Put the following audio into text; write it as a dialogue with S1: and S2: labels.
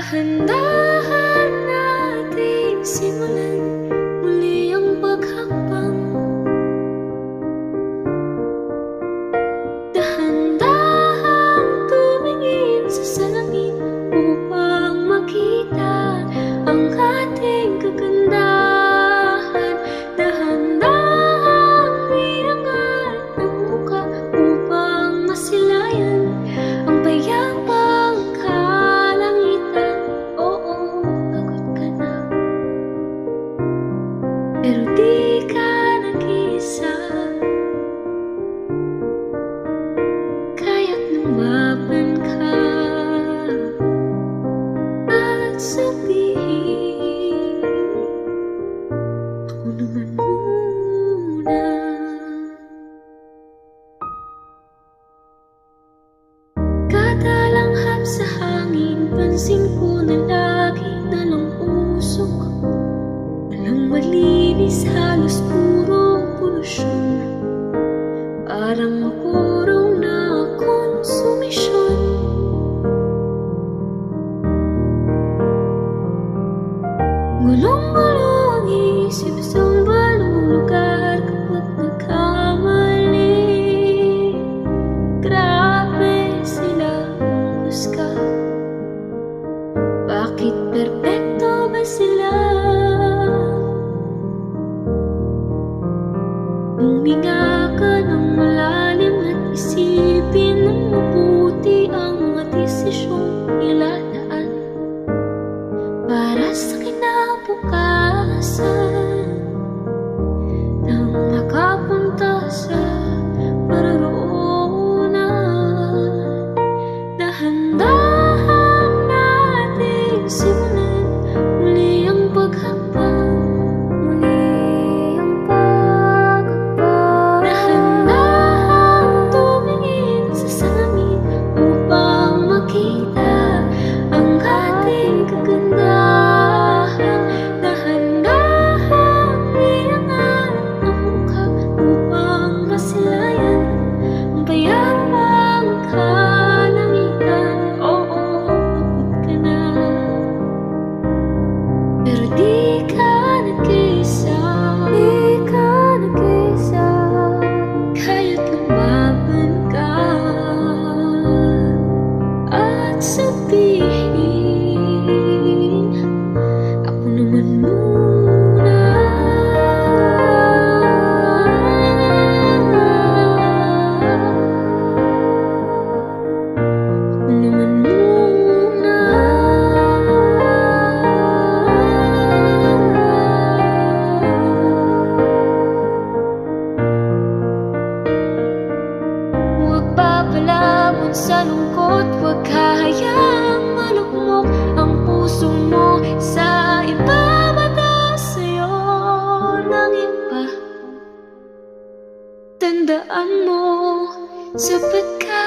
S1: Dahan-dahan nating simulan muli ang paghakbang. Dahan-dahan tumingin sa salamin upang makita ang ating kagandahan. Dahan-dahan iangat ang muka upang masilayan ang payapang kalangitan. Oo, pagod ka na, pero di ka nag-iisa. Kaya't lumaban ka at sabihin, ako naman muna. Kada langhap sa hangin, pansin ko na laging dalang usok. Walang malinis, halos purong polusyon. Parang mapurong na konsumisyon. Gulong-gulo ang isip sa balong lugar kapag nagkamali. Grabe silang husga. Bakit perpekto ba sila? Huminga ka ng malalim at isipin ng mabuti ang mga desisyong ilalaan para sa kinabukasan nang makapunta sa paroroonan. Dahan-dahan nating simulan muli ang paghakbang. Muli ang paghakbang. Dahan-dahan tumingin sa salamin upang makita ang ating kagandahan. Dahan-dahan iangat ang mukha upang masilayan ang payapang kalangitan. Oo, pagod ka na, pero di ka nag-iisa. Di ka nag-iisa. Kaya't lumaban ka at sabihin, ako naman muna. Ako naman muna. Huwag papalamon sa lungkot, huwag hahayaang malugmok ang puso mo sa iba. Mata sa'yo ng iba. Tandaan mo, sapat ka